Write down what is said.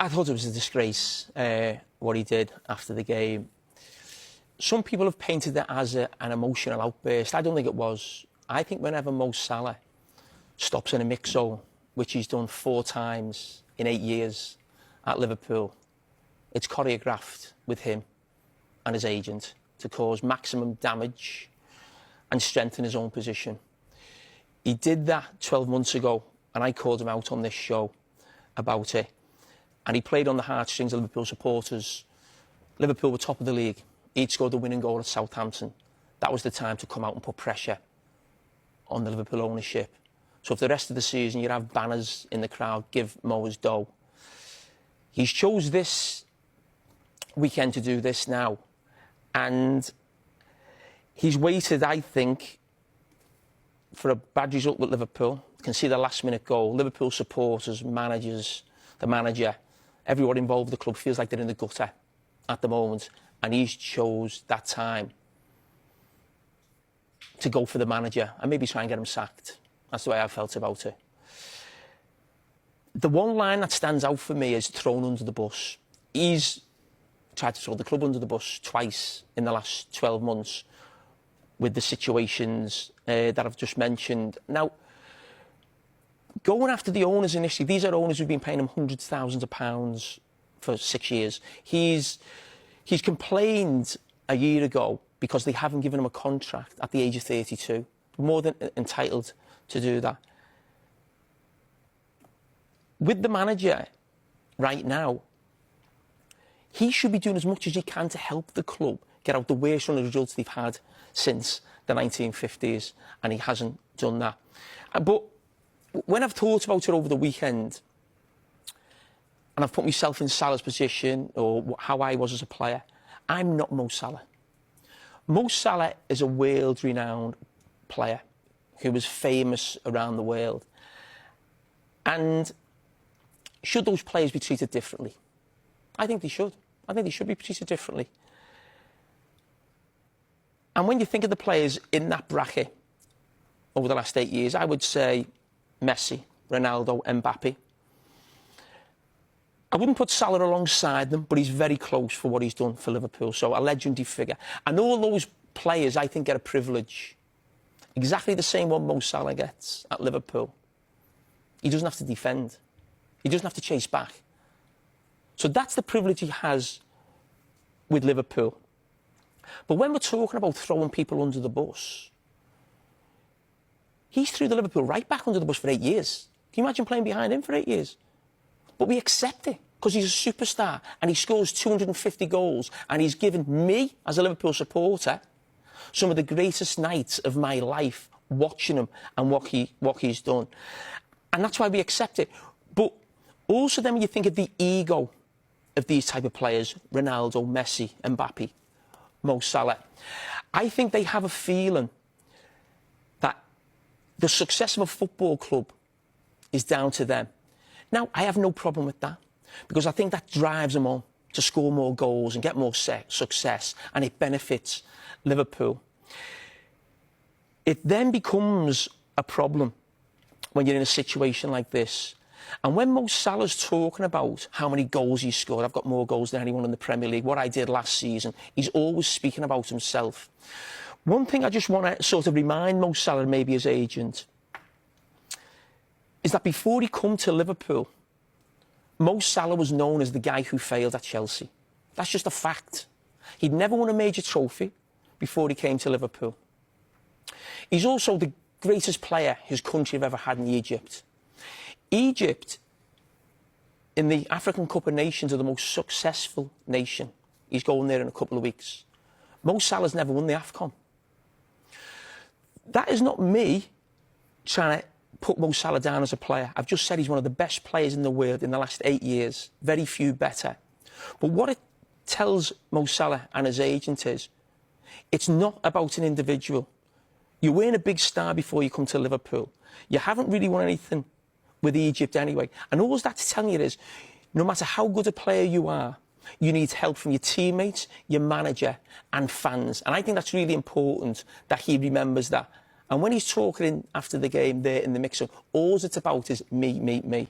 I thought it was a disgrace, what he did after the game. Some people have painted it as an emotional outburst. I don't think it was. I think whenever Mo Salah stops in a mix zone, which he's done 4 times in 8 years at Liverpool, it's choreographed with him and his agent to cause maximum damage and strengthen his own position. He did that 12 months ago, and I called him out on this show about it. And he played on the heartstrings of Liverpool supporters. Liverpool were top of the league. He'd scored the winning goal at Southampton. That was the time to come out and put pressure on the Liverpool ownership. So if the rest of the season you'd have banners in the crowd, give Mo his dough. He's chose this weekend to do this now. And he's waited, I think, for a bad result with Liverpool. You can see the last-minute goal. Liverpool supporters, managers, the manager, everyone involved with the club feels like they're in the gutter at the moment. And he's chose that time to go for the manager and maybe try and get him sacked. That's the way I felt about it. The one line that stands out for me is thrown under the bus. He's tried to throw the club under the bus twice in the last 12 months with the situations that I've just mentioned. Now, going after the owners initially, these are owners who've been paying him hundreds of thousands of pounds for 6 years. He's complained a year ago because they haven't given him a contract at the age of 32. More than entitled to do that. With the manager right now, he should be doing as much as he can to help the club get out the worst run of results they've had since the 1950s, and he hasn't done that. But when I've thought about it over the weekend, and I've put myself in Salah's position, or how I was as a player, I'm not Mo Salah. Mo Salah is a world-renowned player who was famous around the world. And should those players be treated differently? I think they should. I think they should be treated differently. And when you think of the players in that bracket over the last 8 years, I would say Messi, Ronaldo, Mbappe. I wouldn't put Salah alongside them, but he's very close for what he's done for Liverpool. So a legendary figure. And all those players, I think, get a privilege. Exactly the same one Mo Salah gets at Liverpool. He doesn't have to defend. He doesn't have to chase back. So that's the privilege he has with Liverpool. But when we're talking about throwing people under the bus, he's threw the Liverpool right back under the bus for 8 years. Can you imagine playing behind him for 8 years? But we accept it because he's a superstar and he scores 250 goals and he's given me, as a Liverpool supporter, some of the greatest nights of my life watching him and what he's done. And that's why we accept it. But also then when you think of the ego of these type of players, Ronaldo, Messi, Mbappe, Mo Salah, I think they have a feeling that the success of a football club is down to them. Now, I have no problem with that because I think that drives them on to score more goals and get more success, and it benefits Liverpool. It then becomes a problem when you're in a situation like this. And when Mo Salah's talking about how many goals he's scored, I've got more goals than anyone in the Premier League, what I did last season, he's always speaking about himself. One thing I just want to sort of remind Mo Salah, maybe his agent, is that before he come to Liverpool, Mo Salah was known as the guy who failed at Chelsea. That's just a fact. He'd never won a major trophy before he came to Liverpool. He's also the greatest player his country have ever had in Egypt. Egypt, in the African Cup of Nations, are the most successful nation. He's going there in a couple of weeks. Mo Salah's never won the AFCON. That is not me trying to put Mo Salah down as a player. I've just said he's one of the best players in the world in the last 8 years. Very few better. But what it tells Mo Salah and his agent is, it's not about an individual. You weren't a big star before you come to Liverpool. You haven't really won anything with Egypt anyway. And all that's telling you is, no matter how good a player you are, you need help from your teammates, your manager and fans. And I think that's really important that he remembers that. And when he's talking after the game there in the mix-up, all it's about is me, me, me.